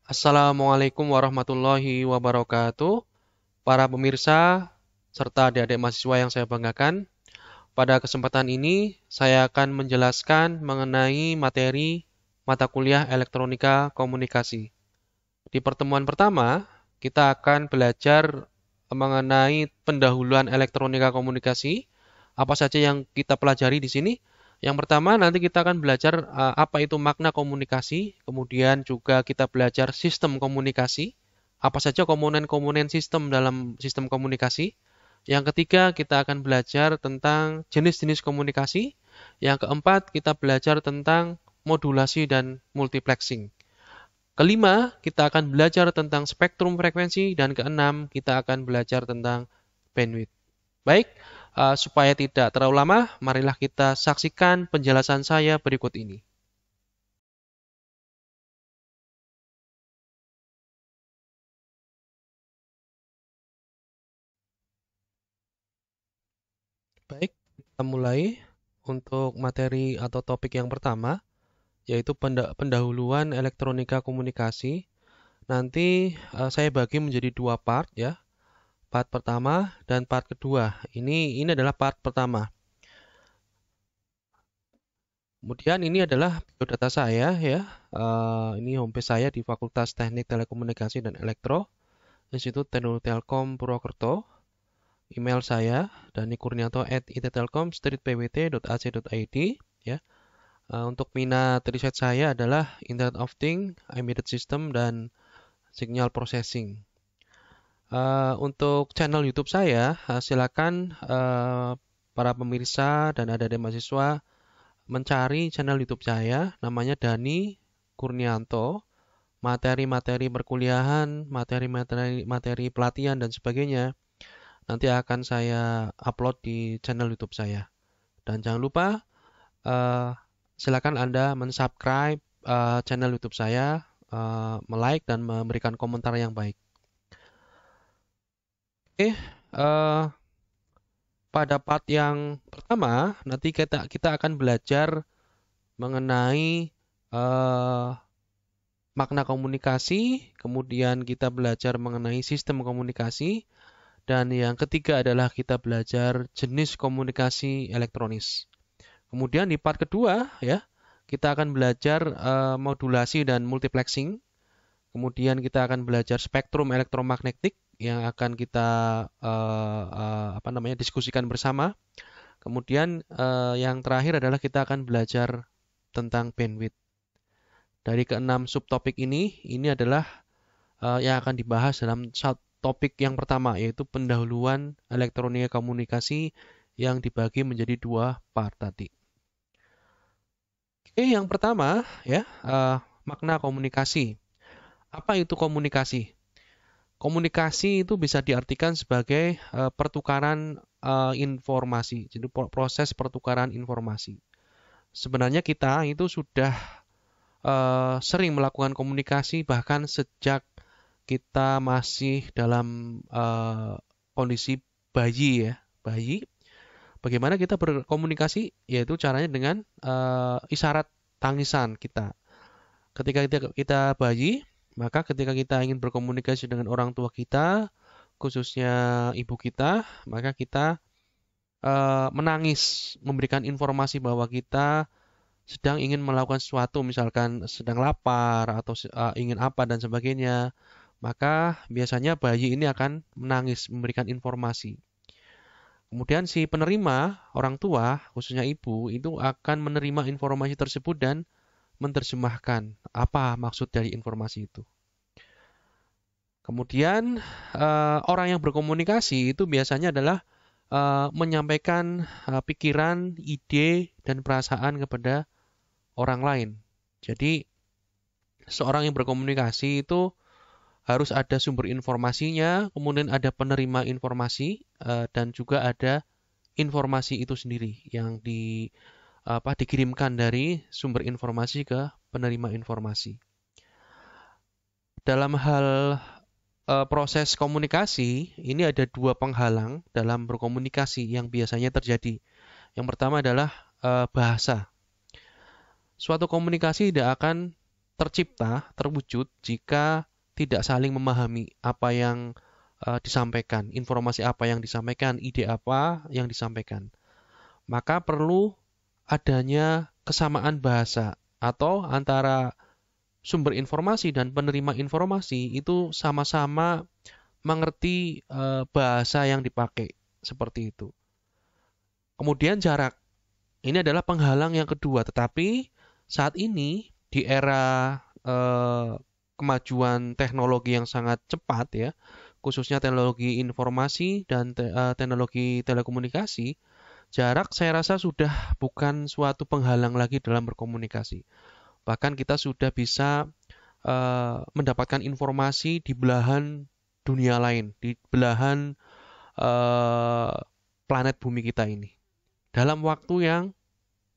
Assalamualaikum warahmatullahi wabarakatuh. Para pemirsa serta adik-adik mahasiswa yang saya banggakan, pada kesempatan ini saya akan menjelaskan mengenai materi mata kuliah Elektronika Komunikasi. Di pertemuan pertama, kita akan belajar mengenai pendahuluan elektronika komunikasi. Apa saja yang kita pelajari di sini? Yang pertama, nanti kita akan belajar apa itu makna komunikasi, kemudian juga kita belajar sistem komunikasi, apa saja komponen-komponen sistem dalam sistem komunikasi. Yang ketiga, kita akan belajar tentang jenis-jenis komunikasi. Yang keempat, kita belajar tentang modulasi dan multiplexing. Kelima, kita akan belajar tentang spektrum frekuensi, dan keenam, kita akan belajar tentang bandwidth. Baik, supaya tidak terlalu lama, marilah kita saksikan penjelasan saya berikut ini. Baik, kita mulai untuk materi atau topik yang pertama, yaitu pendahuluan elektronika komunikasi. Nanti saya bagi menjadi dua part ya, part pertama dan part kedua. Ini adalah part pertama. Kemudian ini adalah biodata saya ya. Ini homepage saya di Fakultas Teknik Telekomunikasi dan Elektro, Institut Teknologi Telkom Purwokerto. Email saya danikurnianto@ittelkom.pwt.ac.id ya. Untuk minat riset saya adalah Internet of Things, Embedded System, dan Signal Processing. Untuk channel YouTube saya, silakan para pemirsa dan adik-adik mahasiswa mencari channel YouTube saya, namanya Dani Kurnianto, materi-materi perkuliahan, materi pelatihan dan sebagainya. Nanti akan saya upload di channel YouTube saya. Dan jangan lupa eh, silakan Anda mensubscribe channel YouTube saya, like dan memberikan komentar yang baik. Oke, pada part yang pertama nanti kita akan belajar mengenai eh, makna komunikasi, kemudian kita belajar mengenai sistem komunikasi, dan yang ketiga adalah kita belajar jenis komunikasi elektronis. Kemudian di part kedua ya, kita akan belajar modulasi dan multiplexing. Kemudian kita akan belajar spektrum elektromagnetik yang akan kita diskusikan bersama. Kemudian yang terakhir adalah kita akan belajar tentang bandwidth. Dari keenam subtopik ini adalah yang akan dibahas dalam topik yang pertama, yaitu pendahuluan elektronika komunikasi yang dibagi menjadi dua part tadi. Oke, yang pertama ya, makna komunikasi. Apa itu komunikasi? Komunikasi itu bisa diartikan sebagai pertukaran informasi, jadi proses pertukaran informasi. Sebenarnya kita itu sudah sering melakukan komunikasi bahkan sejak kita masih dalam kondisi bayi ya, bayi. Bagaimana kita berkomunikasi? Yaitu caranya dengan isyarat tangisan kita. Ketika kita bayi, maka ketika kita ingin berkomunikasi dengan orang tua kita, khususnya ibu kita, maka kita menangis, memberikan informasi bahwa kita sedang ingin melakukan sesuatu, misalkan sedang lapar atau ingin apa dan sebagainya, maka biasanya bayi ini akan menangis, memberikan informasi. Kemudian si penerima, orang tua, khususnya ibu, itu akan menerima informasi tersebut dan menerjemahkan apa maksud dari informasi itu. Kemudian orang yang berkomunikasi itu biasanya adalah menyampaikan pikiran, ide, dan perasaan kepada orang lain. Jadi seorang yang berkomunikasi itu harus ada sumber informasinya, kemudian ada penerima informasi, dan juga ada informasi itu sendiri yang dikirimkan dari sumber informasi ke penerima informasi. Dalam hal proses komunikasi, ini ada dua penghalang dalam berkomunikasi yang biasanya terjadi. Yang pertama adalah bahasa. Suatu komunikasi tidak akan tercipta, terwujud jika tidak saling memahami apa yang disampaikan, informasi apa yang disampaikan, ide apa yang disampaikan. Maka perlu adanya kesamaan bahasa atau antara sumber informasi dan penerima informasi itu sama-sama mengerti bahasa yang dipakai seperti itu. Kemudian jarak. Ini adalah penghalang yang kedua, tetapi saat ini di era kemajuan teknologi yang sangat cepat ya, khususnya teknologi informasi dan teknologi telekomunikasi, jarak saya rasa sudah bukan suatu penghalang lagi dalam berkomunikasi. Bahkan kita sudah bisa mendapatkan informasi di belahan dunia lain, di belahan planet bumi kita ini. Dalam waktu yang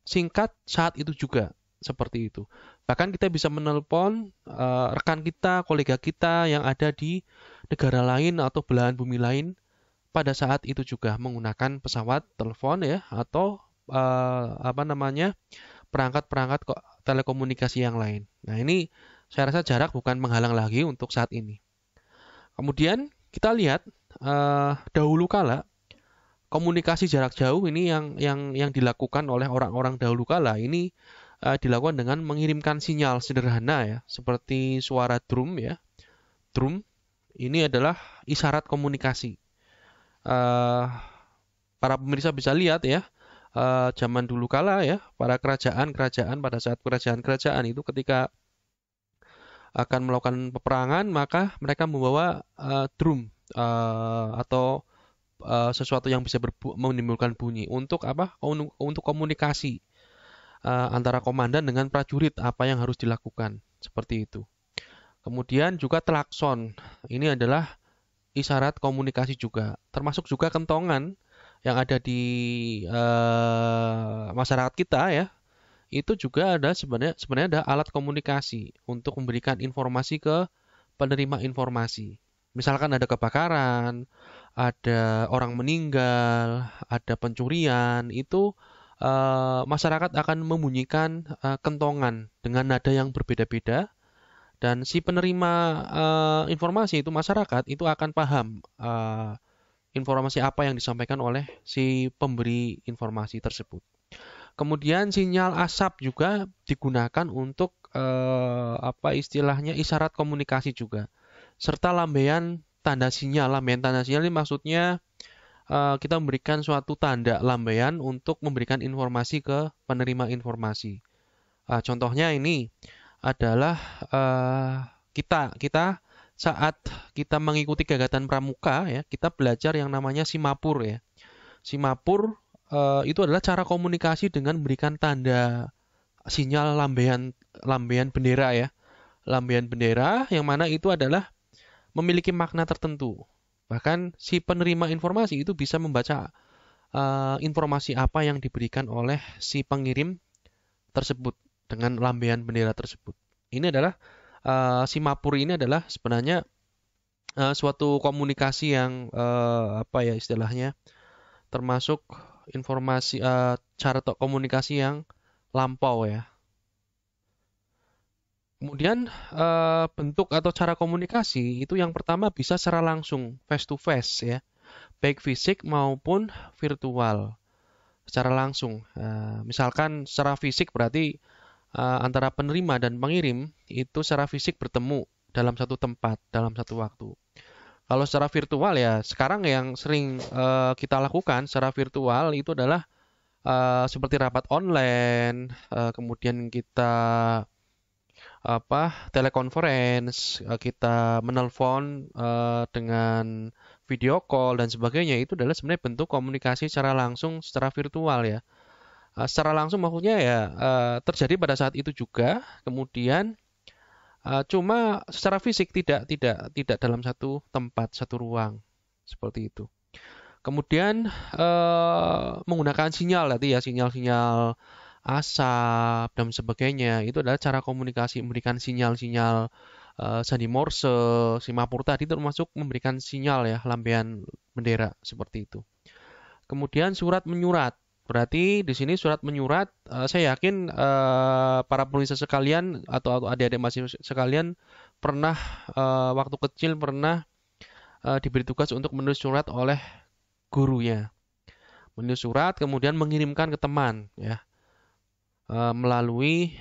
singkat saat itu juga seperti itu. Bahkan kita bisa menelpon rekan kita, kolega kita yang ada di negara lain atau belahan bumi lain pada saat itu juga menggunakan pesawat, telepon ya, atau perangkat-perangkat telekomunikasi yang lain. Nah, ini saya rasa jarak bukan menghalang lagi untuk saat ini. Kemudian kita lihat dahulu kala komunikasi jarak jauh ini yang dilakukan oleh orang-orang dahulu kala ini dilakukan dengan mengirimkan sinyal sederhana ya, seperti suara drum ya. Drum ini adalah isyarat komunikasi. Para pemirsa bisa lihat ya, zaman dulu kala ya, para kerajaan-kerajaan pada saat kerajaan-kerajaan itu ketika akan melakukan peperangan maka mereka membawa drum atau sesuatu yang bisa menimbulkan bunyi untuk apa? Untuk komunikasi antara komandan dengan prajurit apa yang harus dilakukan seperti itu. Kemudian juga klakson. Ini adalah isyarat komunikasi juga, termasuk juga kentongan yang ada di masyarakat kita ya. Itu juga ada sebenarnya ada alat komunikasi untuk memberikan informasi ke penerima informasi. Misalkan ada kebakaran, ada orang meninggal, ada pencurian, itu masyarakat akan membunyikan kentongan dengan nada yang berbeda-beda dan si penerima informasi itu masyarakat itu akan paham informasi apa yang disampaikan oleh si pemberi informasi tersebut. Kemudian sinyal asap juga digunakan untuk istilahnya isyarat komunikasi juga. Serta lambaian tanda sinyal. Lambaian tanda sinyal ini maksudnya kita memberikan suatu tanda lambaian untuk memberikan informasi ke penerima informasi. Contohnya ini adalah kita saat kita mengikuti kegiatan pramuka ya, kita belajar yang namanya simapur ya. Simapur itu adalah cara komunikasi dengan memberikan tanda sinyal lambaian bendera ya. Lambaian bendera yang mana itu adalah memiliki makna tertentu. Bahkan si penerima informasi itu bisa membaca informasi apa yang diberikan oleh si pengirim tersebut dengan lambaian bendera tersebut. Ini adalah simapur ini adalah sebenarnya suatu komunikasi yang istilahnya termasuk informasi cara komunikasi yang lampau ya. Kemudian bentuk atau cara komunikasi itu yang pertama bisa secara langsung, face to face ya, baik fisik maupun virtual, secara langsung. Misalkan secara fisik berarti antara penerima dan pengirim itu secara fisik bertemu dalam satu tempat, dalam satu waktu. Kalau secara virtual ya sekarang yang sering kita lakukan secara virtual itu adalah seperti rapat online, kemudian kita telekonferensi, kita menelpon dengan video call dan sebagainya. Itu adalah sebenarnya bentuk komunikasi secara langsung secara virtual ya. Secara langsung maksudnya ya terjadi pada saat itu juga, kemudian cuma secara fisik tidak dalam satu tempat, satu ruang seperti itu. Kemudian menggunakan sinyal tadi ya, sinyal-sinyal asap dan sebagainya. Itu adalah cara komunikasi, memberikan sinyal-sinyal sandi Morse, simapur tadi termasuk memberikan sinyal ya, lambaian bendera seperti itu. Kemudian surat menyurat. Berarti di sini surat menyurat, saya yakin para penulis sekalian atau adik-adik mahasiswa sekalian pernah waktu kecil pernah diberi tugas untuk menulis surat oleh gurunya. Menulis surat kemudian mengirimkan ke teman ya, melalui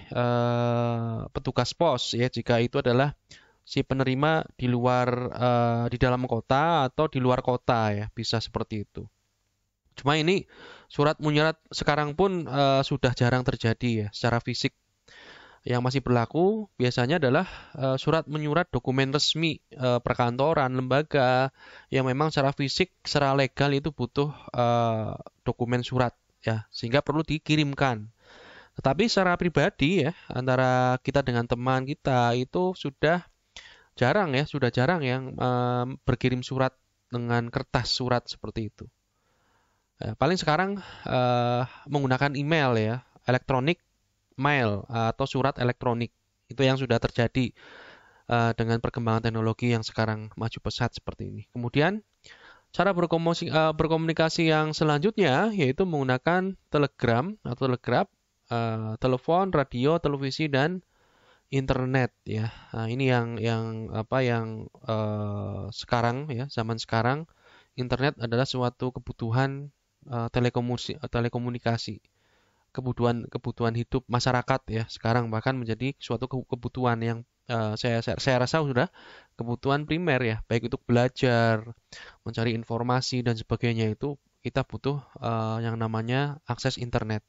petugas pos ya, jika itu adalah si penerima di luar di dalam kota atau di luar kota ya, bisa seperti itu. Cuma ini surat menyurat sekarang pun sudah jarang terjadi ya secara fisik. Yang masih berlaku biasanya adalah surat menyurat dokumen resmi perkantoran, lembaga yang memang secara fisik, secara legal itu butuh dokumen surat ya, sehingga perlu dikirimkan. Tetapi secara pribadi ya, antara kita dengan teman kita itu sudah jarang yang berkirim surat dengan kertas surat seperti itu. Paling sekarang menggunakan email ya, elektronik mail atau surat elektronik. Itu yang sudah terjadi dengan perkembangan teknologi yang sekarang maju pesat seperti ini. Kemudian cara berkomunikasi yang selanjutnya yaitu menggunakan telegram atau telegraf, telepon, radio, televisi dan internet ya. Nah, ini yang sekarang ya, zaman sekarang internet adalah suatu kebutuhan telekomunikasi, kebutuhan hidup masyarakat ya. Sekarang bahkan menjadi suatu kebutuhan yang saya rasa sudah kebutuhan primer ya, baik untuk belajar, mencari informasi dan sebagainya, itu kita butuh yang namanya akses internet.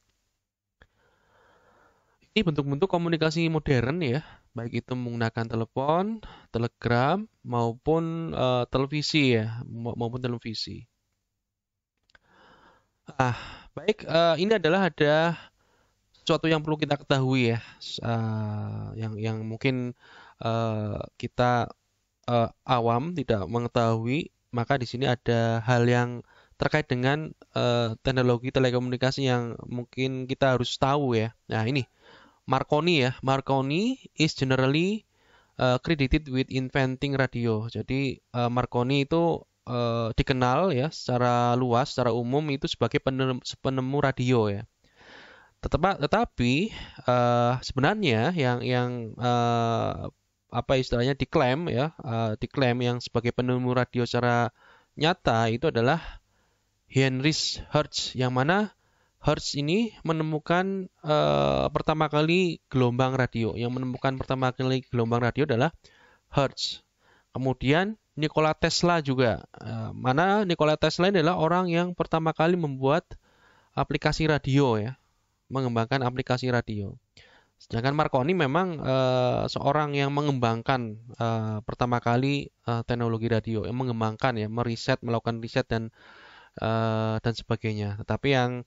Ini bentuk-bentuk komunikasi modern ya, baik itu menggunakan telepon, telegram maupun televisi ya, maupun televisi. Baik, ini adalah ada sesuatu yang perlu kita ketahui ya, yang mungkin kita awam tidak mengetahui, maka di sini ada hal yang terkait dengan teknologi telekomunikasi yang mungkin kita harus tahu ya. Nah ini Marconi ya, Marconi is generally credited with inventing radio. Jadi Marconi itu dikenal ya secara luas, secara umum itu sebagai penemu radio ya. Tetapi sebenarnya yang apa istilahnya diklaim ya, diklaim yang sebagai penemu radio secara nyata itu adalah Heinrich Hertz, yang mana Hertz ini menemukan pertama kali gelombang radio. Yang menemukan pertama kali gelombang radio adalah Hertz. Kemudian Nikola Tesla juga, mana Nikola Tesla adalah orang yang pertama kali membuat aplikasi radio ya, mengembangkan aplikasi radio. Sedangkan Marconi memang seorang yang mengembangkan pertama kali teknologi radio, yang mengembangkan ya, melakukan riset dan sebagainya. Tetapi yang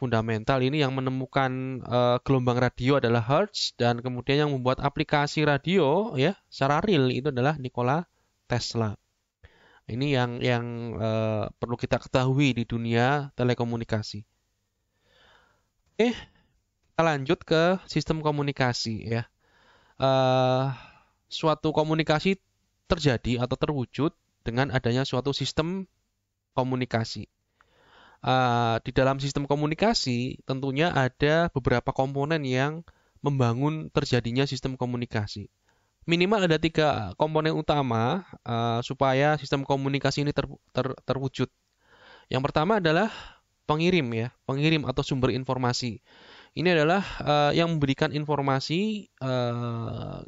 fundamental ini yang menemukan gelombang radio adalah Hertz, dan kemudian yang membuat aplikasi radio ya secara real itu adalah Nikola Tesla. Ini yang perlu kita ketahui di dunia telekomunikasi. Oke, kita lanjut ke sistem komunikasi ya. Suatu komunikasi terjadi atau terwujud dengan adanya suatu sistem komunikasi. Di dalam sistem komunikasi tentunya ada beberapa komponen yang membangun terjadinya sistem komunikasi. Minimal ada 3 komponen utama supaya sistem komunikasi ini terwujud. Yang pertama adalah pengirim ya, pengirim atau sumber informasi. Ini adalah yang memberikan informasi,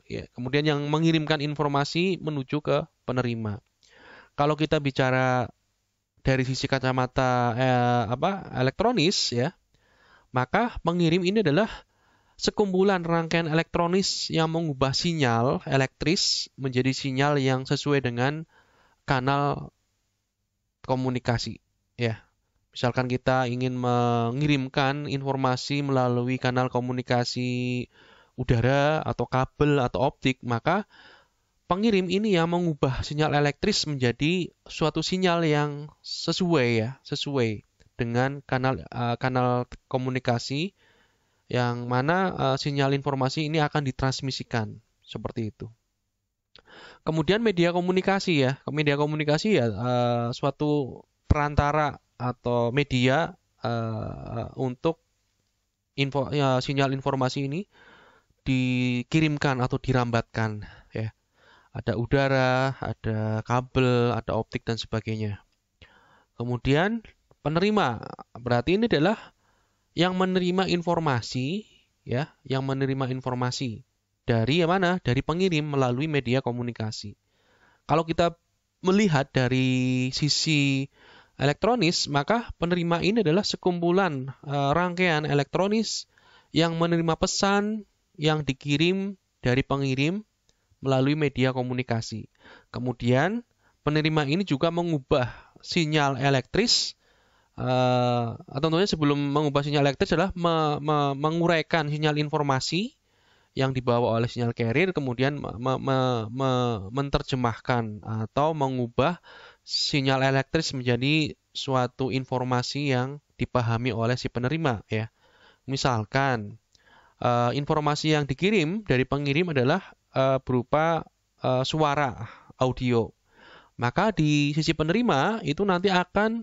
ya, kemudian yang mengirimkan informasi menuju ke penerima. Kalau kita bicara dari sisi kacamata elektronis ya, maka pengirim ini adalah sekumpulan rangkaian elektronis yang mengubah sinyal elektris menjadi sinyal yang sesuai dengan kanal komunikasi ya. Misalkan kita ingin mengirimkan informasi melalui kanal komunikasi udara atau kabel atau optik, maka pengirim ini yang mengubah sinyal elektris menjadi suatu sinyal yang sesuai dengan kanal komunikasi yang mana sinyal informasi ini akan ditransmisikan seperti itu. Kemudian media komunikasi ya, suatu perantara atau media untuk sinyal informasi ini dikirimkan atau dirambatkan ya. Ada udara, ada kabel, ada optik dan sebagainya. Kemudian penerima, berarti ini adalah yang menerima informasi ya, yang menerima informasi dari mana? Dari pengirim melalui media komunikasi. Kalau kita melihat dari sisi elektronis, maka penerima ini adalah sekumpulan rangkaian elektronis yang menerima pesan yang dikirim dari pengirim melalui media komunikasi. Kemudian penerima ini juga mengubah sinyal elektris, tentunya sebelum mengubah sinyal elektris adalah menguraikan sinyal informasi yang dibawa oleh sinyal carrier, kemudian menerjemahkan atau mengubah sinyal elektris menjadi suatu informasi yang dipahami oleh si penerima ya. Misalkan informasi yang dikirim dari pengirim adalah berupa suara audio. Maka di sisi penerima itu nanti akan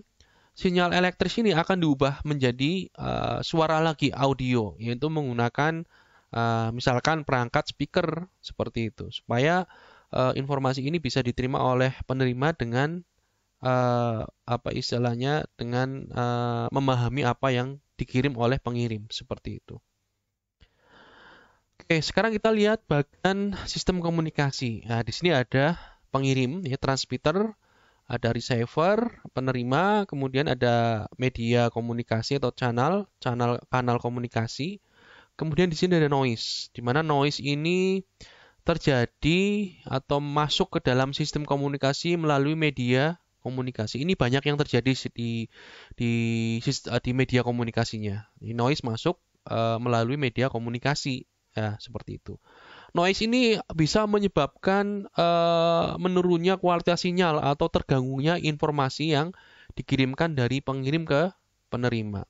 sinyal elektris ini akan diubah menjadi suara lagi audio, yaitu menggunakan misalkan perangkat speaker seperti itu, supaya informasi ini bisa diterima oleh penerima dengan apa istilahnya, dengan memahami apa yang dikirim oleh pengirim seperti itu. Oke, sekarang kita lihat bagian sistem komunikasi. Nah, di sini ada pengirim, ya, transmitter, ada receiver, penerima, kemudian ada media komunikasi atau kanal komunikasi. Kemudian di sini ada noise, di mana noise ini terjadi atau masuk ke dalam sistem komunikasi melalui media komunikasi. Ini banyak yang terjadi di media komunikasinya. Ini noise masuk melalui media komunikasi. Ya, seperti itu. Noise ini bisa menyebabkan menurunnya kualitas sinyal atau terganggunya informasi yang dikirimkan dari pengirim ke penerima.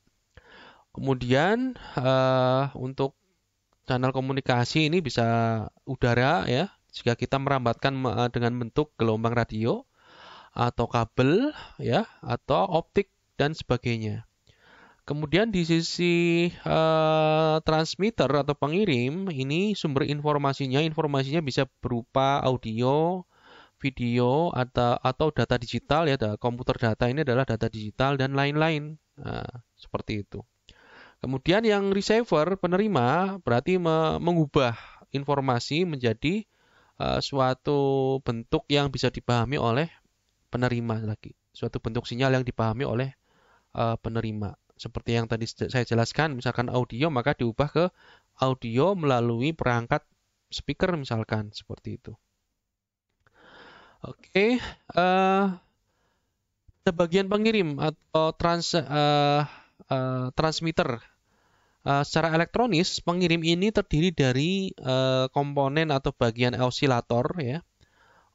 Kemudian untuk channel komunikasi ini bisa udara ya, jika kita merambatkan dengan bentuk gelombang radio atau kabel ya, atau optik dan sebagainya. Kemudian di sisi transmitter atau pengirim, ini sumber informasinya bisa berupa audio, video, atau data digital ya, komputer data ini adalah data digital dan lain-lain. Nah, seperti itu. Kemudian yang receiver, penerima, berarti mengubah informasi menjadi suatu bentuk yang bisa dipahami oleh penerima lagi. Suatu bentuk sinyal yang dipahami oleh penerima. Seperti yang tadi saya jelaskan, misalkan audio, maka diubah ke audio melalui perangkat speaker misalkan, seperti itu. Oke, ada bagian pengirim atau transmitter. Secara elektronis, pengirim ini terdiri dari komponen atau bagian osilator ya.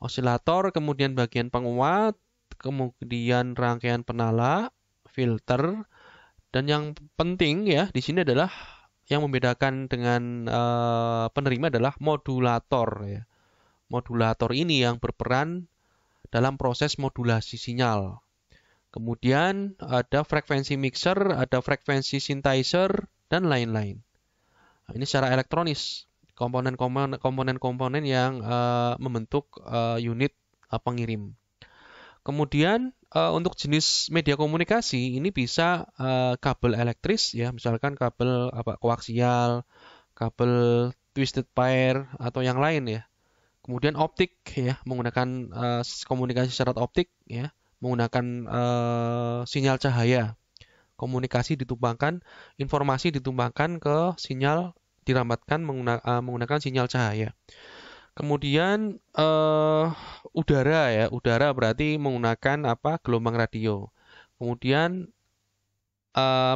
Osilator, kemudian bagian penguat, kemudian rangkaian penala, filter, dan yang penting ya di sini adalah yang membedakan dengan penerima adalah modulator ya. Modulator ini yang berperan dalam proses modulasi sinyal. Kemudian ada frekuensi mixer, ada frekuensi synthesizer, dan lain-lain. Nah, ini secara elektronis, komponen-komponen yang membentuk unit pengirim. Kemudian untuk jenis media komunikasi ini bisa kabel elektris ya, misalkan kabel koaksial, kabel twisted pair atau yang lain ya. Kemudian optik ya, menggunakan komunikasi secara optik ya, menggunakan sinyal cahaya. Komunikasi ditumpangkan, informasi ditumpangkan ke sinyal, dirambatkan menggunakan sinyal cahaya. Kemudian udara ya, udara berarti menggunakan gelombang radio. Kemudian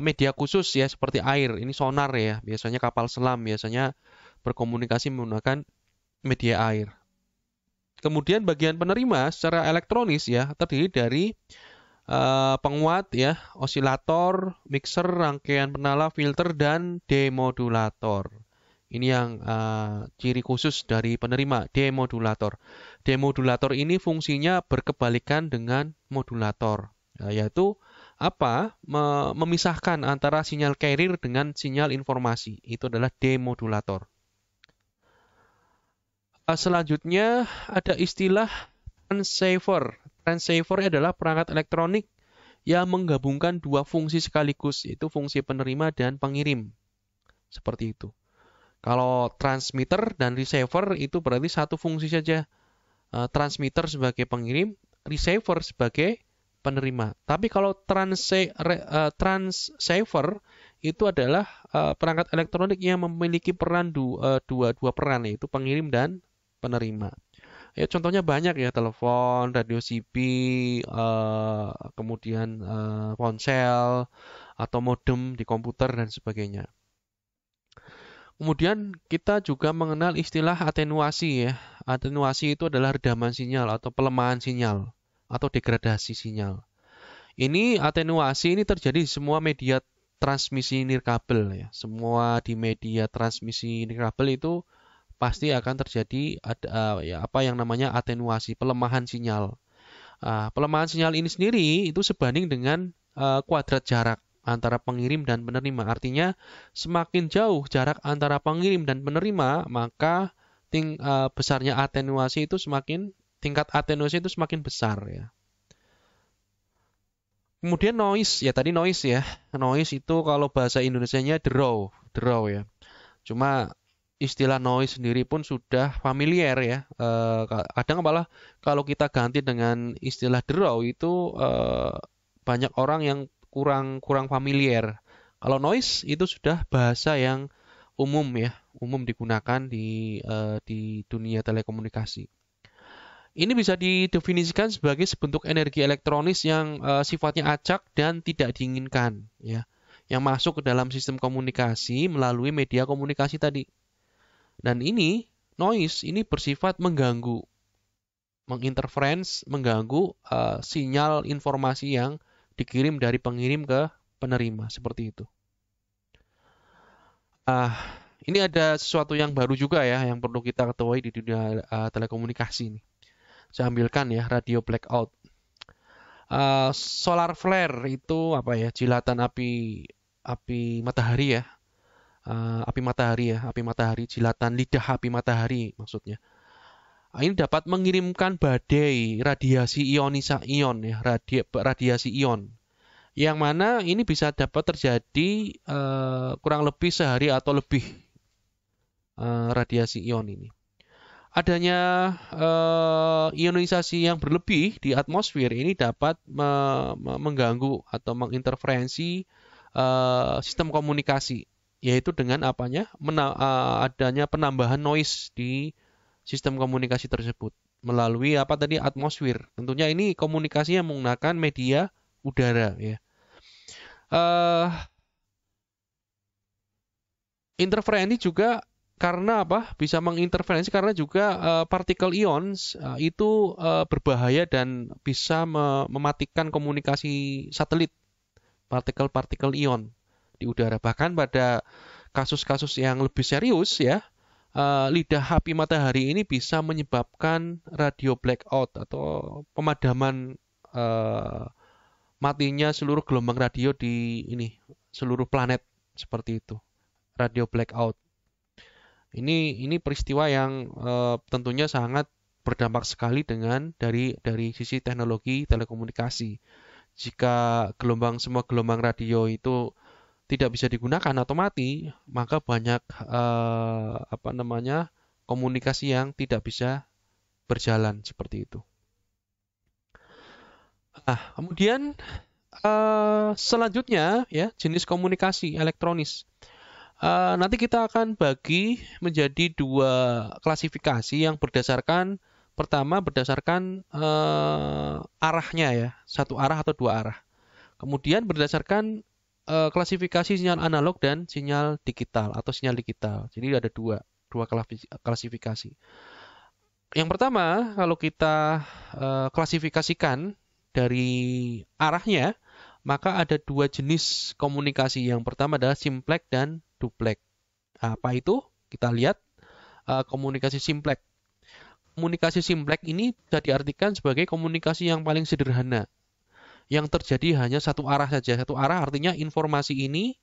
media khusus ya, seperti air, ini sonar ya, biasanya kapal selam biasanya berkomunikasi menggunakan media air. Kemudian bagian penerima secara elektronis ya, terdiri dari penguat ya, osilator, mixer, rangkaian penala, filter, dan demodulator. Ini yang ciri khusus dari penerima, demodulator. Demodulator ini fungsinya berkebalikan dengan modulator, yaitu memisahkan antara sinyal carrier dengan sinyal informasi. Itu adalah demodulator. Selanjutnya ada istilah transceiver. Transceiver adalah perangkat elektronik yang menggabungkan dua fungsi sekaligus, yaitu fungsi penerima dan pengirim. Seperti itu. Kalau transmitter dan receiver itu berarti satu fungsi saja. Transmitter sebagai pengirim, receiver sebagai penerima. Tapi kalau transceiver itu adalah perangkat elektronik yang memiliki peran dua peran, yaitu pengirim dan penerima. Ya, contohnya banyak ya, telepon, radio CB, kemudian ponsel, atau modem di komputer dan sebagainya. Kemudian kita juga mengenal istilah atenuasi ya. Atenuasi itu adalah redaman sinyal atau pelemahan sinyal atau degradasi sinyal. Ini atenuasi ini terjadi di semua media transmisi nirkabel ya. Semua di media transmisi nirkabel itu pasti akan terjadi apa yang namanya atenuasi, pelemahan sinyal. Pelemahan sinyal ini sendiri itu sebanding dengan kuadrat jarak antara pengirim dan penerima. Artinya semakin jauh jarak antara pengirim dan penerima, maka besarnya atenuasi itu tingkat atenuasi itu semakin besar ya. Kemudian noise, ya tadi noise ya. Noise itu kalau bahasa Indonesianya draw ya. Cuma istilah noise sendiri pun sudah familiar ya. Kadang malah kalau kita ganti dengan istilah draw itu banyak orang yang kurang familiar. Kalau noise itu sudah bahasa yang umum ya, umum digunakan di dunia telekomunikasi. Ini bisa didefinisikan sebagai sebentuk energi elektronis yang sifatnya acak dan tidak diinginkan ya, yang masuk ke dalam sistem komunikasi melalui media komunikasi tadi. Dan noise ini bersifat mengganggu, menginterference, mengganggu sinyal informasi yang dikirim dari pengirim ke penerima, seperti itu. Ini ada sesuatu yang baru juga ya, yang perlu kita ketahui di dunia telekomunikasi ini. Saya ambilkan ya, radio blackout. Solar flare itu apa ya? Jilatan api matahari ya. Api matahari, jilatan lidah api matahari maksudnya. Ini dapat mengirimkan badai radiasi radiasi ion. Yang mana ini bisa dapat terjadi kurang lebih sehari atau lebih radiasi ion ini. Adanya ionisasi yang berlebih di atmosfer ini dapat mengganggu atau menginterferensi sistem komunikasi, yaitu dengan adanya penambahan noise di sistem komunikasi tersebut melalui atmosfer. Tentunya ini komunikasi yang menggunakan media udara ya. Interferensi juga karena bisa menginterferensi karena juga partikel ions itu berbahaya dan bisa mematikan komunikasi satelit, partikel ion di udara. Bahkan pada kasus-kasus yang lebih serius ya, lidah api matahari ini bisa menyebabkan radio blackout atau pemadaman matinya seluruh gelombang radio di seluruh planet, seperti itu. Radio blackout. Ini peristiwa yang tentunya sangat berdampak sekali dari sisi teknologi telekomunikasi. Jika semua gelombang radio itu tidak bisa digunakan atau mati, maka banyak komunikasi yang tidak bisa berjalan seperti itu. Kemudian selanjutnya ya, jenis komunikasi elektronis. Nanti kita akan bagi menjadi dua klasifikasi yang pertama berdasarkan arahnya ya, satu arah atau dua arah. Kemudian berdasarkan klasifikasi sinyal analog dan sinyal digital atau sinyal digital. Jadi ada dua klasifikasi. Yang pertama, kalau kita klasifikasikan dari arahnya, maka ada dua jenis komunikasi. Yang pertama adalah simplex dan duplex. Apa itu? Kita lihat komunikasi simplex. Komunikasi simplex ini bisa diartikan sebagai komunikasi yang paling sederhana, yang terjadi hanya satu arah saja. Satu arah artinya informasi ini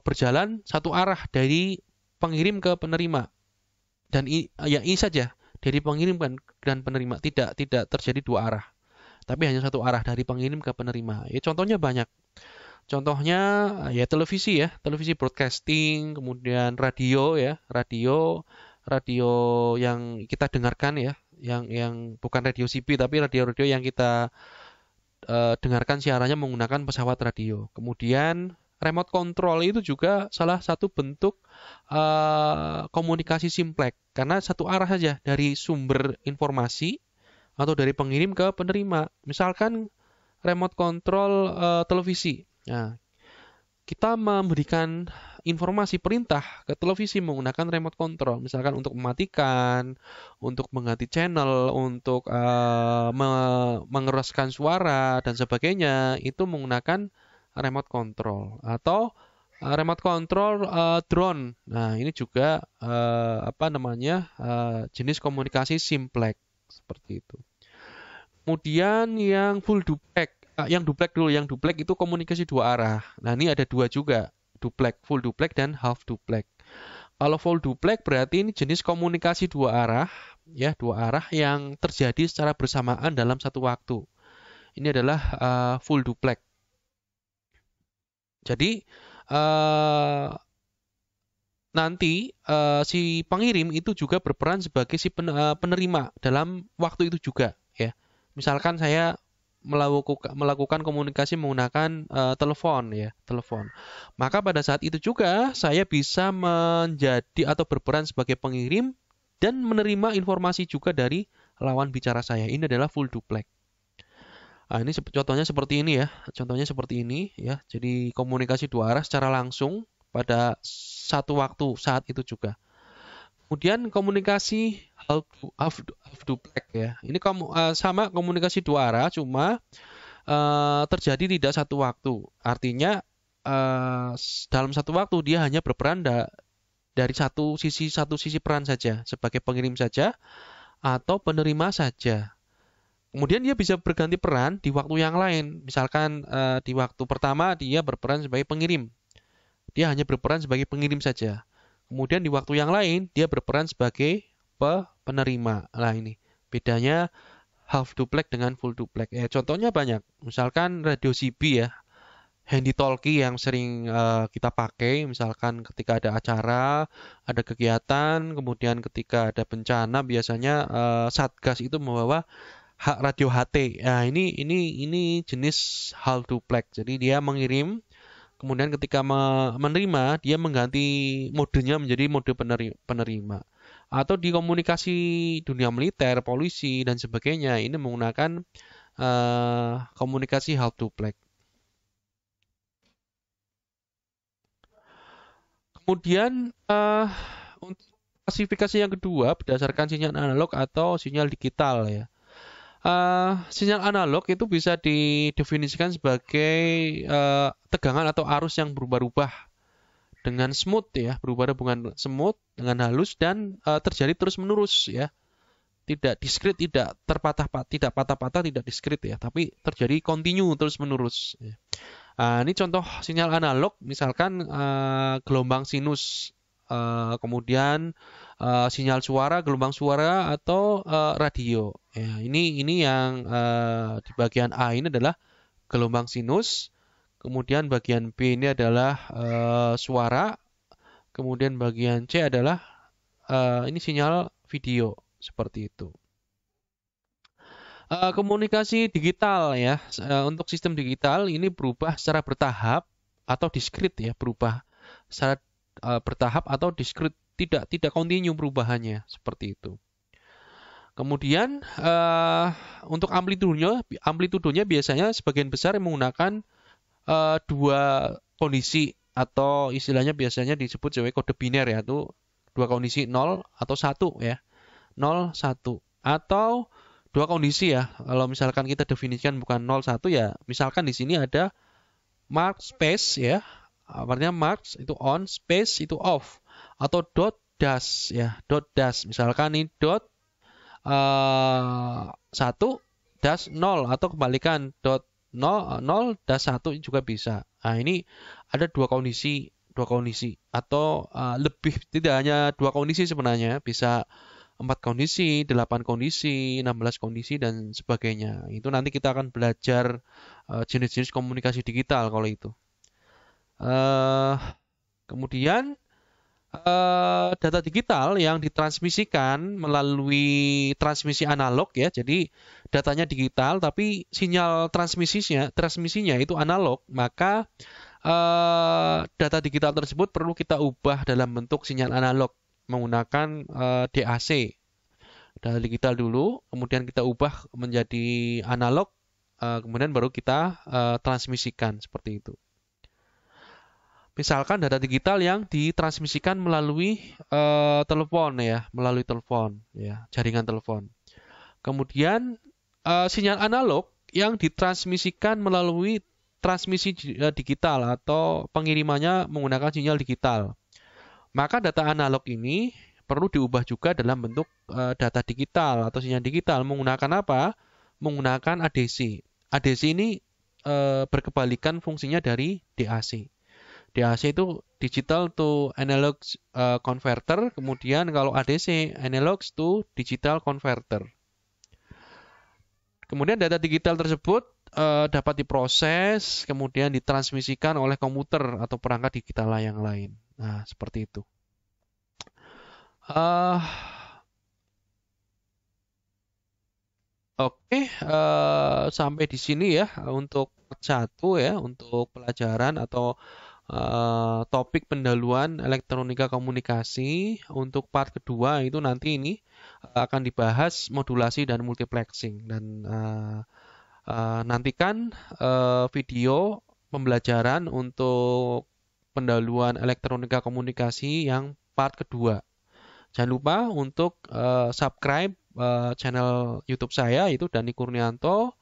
berjalan satu arah dari pengirim ke penerima. Dan ini saja, dari pengirim dan penerima, tidak terjadi dua arah, tapi hanya satu arah dari pengirim ke penerima. Ya, contohnya banyak. Contohnya ya televisi broadcasting, kemudian radio ya, radio yang kita dengarkan ya, yang bukan radio CB tapi radio-radio yang kita dengarkan siarannya menggunakan pesawat radio. Kemudian remote control itu juga salah satu bentuk komunikasi simplex karena satu arah saja dari sumber informasi atau dari pengirim ke penerima. Misalkan remote control televisi. Nah, kita memberikan informasi perintah ke televisi menggunakan remote control, misalkan untuk mematikan, untuk mengganti channel, untuk mengeraskan suara dan sebagainya, itu menggunakan remote control atau remote control drone. Nah, ini juga jenis komunikasi simplex seperti itu. Kemudian yang full duplex. Yang duplex itu komunikasi dua arah. Nah, ini ada dua juga, duplex, full duplex dan half duplex. Kalau full duplex berarti ini jenis komunikasi dua arah, ya, dua arah yang terjadi secara bersamaan dalam satu waktu. Ini adalah full duplex. Jadi nanti si pengirim itu juga berperan sebagai si penerima dalam waktu itu juga, ya. Misalkan saya melakukan komunikasi menggunakan telepon ya, telepon. Maka pada saat itu juga saya bisa menjadi atau berperan sebagai pengirim dan menerima informasi juga dari lawan bicara saya. Ini adalah full duplex. Nah, ini contohnya seperti ini ya. Contohnya seperti ini ya. Jadi komunikasi dua arah secara langsung pada satu waktu saat itu juga. Kemudian komunikasi half duplex ya. Ini sama komunikasi dua arah, cuma terjadi tidak satu waktu. Artinya dalam satu waktu dia hanya berperan dari satu sisi peran saja, sebagai pengirim saja atau penerima saja. Kemudian dia bisa berganti peran di waktu yang lain. Misalkan di waktu pertama dia berperan sebagai pengirim. Dia hanya berperan sebagai pengirim saja. Kemudian di waktu yang lain dia berperan sebagai penerima. Nah, ini bedanya half duplex dengan full duplex. Contohnya banyak. Misalkan radio CB ya, handy talkie yang sering kita pakai. Misalkan ketika ada acara, ada kegiatan, kemudian ketika ada bencana, biasanya Satgas itu membawa radio HT. Nah, ini jenis half duplex. Jadi dia mengirim. Kemudian ketika menerima, dia mengganti modenya menjadi mode penerima. Atau di komunikasi dunia militer, polisi, dan sebagainya, ini menggunakan komunikasi half duplex. Kemudian untuk klasifikasi yang kedua berdasarkan sinyal analog atau sinyal digital ya. Sinyal analog itu bisa didefinisikan sebagai tegangan atau arus yang berubah-ubah dengan smooth ya, berubah dengan smooth, dengan halus dan terjadi terus-menerus ya. Tidak diskrit, tidak patah-patah, tidak diskrit ya, tapi terjadi kontinu terus-menerus ya. Ini contoh sinyal analog, misalkan gelombang sinus, kemudian sinyal suara, gelombang suara atau radio. Ya, ini yang di bagian A ini adalah gelombang sinus, kemudian bagian B ini adalah suara, kemudian bagian C adalah ini sinyal video seperti itu. Komunikasi digital ya, untuk sistem digital ini berubah secara bertahap atau diskrit ya, berubah secara bertahap atau diskrit, tidak kontinu perubahannya seperti itu. Kemudian untuk amplitudenya biasanya sebagian besar menggunakan dua kondisi atau istilahnya biasanya disebut sebagai kode biner ya, itu dua kondisi 0 atau 1 ya. 0 1 atau dua kondisi ya. Kalau misalkan kita definisikan bukan 0 1 ya, misalkan di sini ada mark space ya. Artinya mark itu on, space itu off, atau dot dash ya, dot dash. Misalkan ini dot 1 dash 0 atau kebalikan dot 0 dash 1 juga bisa. Nah, ini ada dua kondisi atau lebih, tidak hanya dua kondisi sebenarnya, bisa 4 kondisi, 8 kondisi, 16 kondisi dan sebagainya. Itu nanti kita akan belajar jenis-jenis komunikasi digital kalau itu. Eh, Kemudian data digital yang ditransmisikan melalui transmisi analog ya. Jadi datanya digital tapi sinyal transmisinya itu analog, maka data digital tersebut perlu kita ubah dalam bentuk sinyal analog menggunakan DAC. Data digital dulu, kemudian kita ubah menjadi analog, kemudian baru kita transmisikan seperti itu. Misalkan data digital yang ditransmisikan melalui telepon ya, jaringan telepon. Kemudian sinyal analog yang ditransmisikan melalui transmisi digital atau pengirimannya menggunakan sinyal digital. Maka data analog ini perlu diubah juga dalam bentuk data digital atau sinyal digital menggunakan apa? Menggunakan ADC. ADC ini berkebalikan fungsinya dari DAC. DAC itu digital to analog converter, kemudian kalau ADC analog to digital converter. Kemudian data digital tersebut dapat diproses, kemudian ditransmisikan oleh komputer atau perangkat digital yang lain. Nah, seperti itu. Oke, sampai di sini ya untuk part 1 ya, untuk pelajaran atau topik pendahuluan elektronika komunikasi. Untuk part kedua itu nanti ini akan dibahas modulasi dan multiplexing, dan nantikan video pembelajaran untuk pendahuluan elektronika komunikasi yang part kedua. Jangan lupa untuk subscribe channel YouTube saya, itu Dani Kurnianto.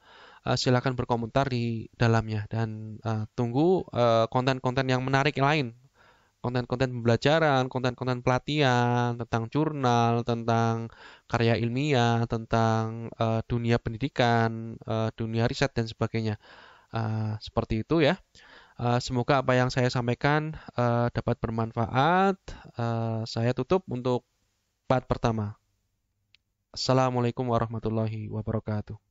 Silakan berkomentar di dalamnya dan tunggu konten-konten yang menarik lain, konten-konten pembelajaran, konten-konten pelatihan tentang jurnal, tentang karya ilmiah, tentang dunia pendidikan, dunia riset dan sebagainya. Seperti itu ya. Semoga apa yang saya sampaikan dapat bermanfaat. Saya tutup untuk part pertama. Assalamualaikum warahmatullahi wabarakatuh.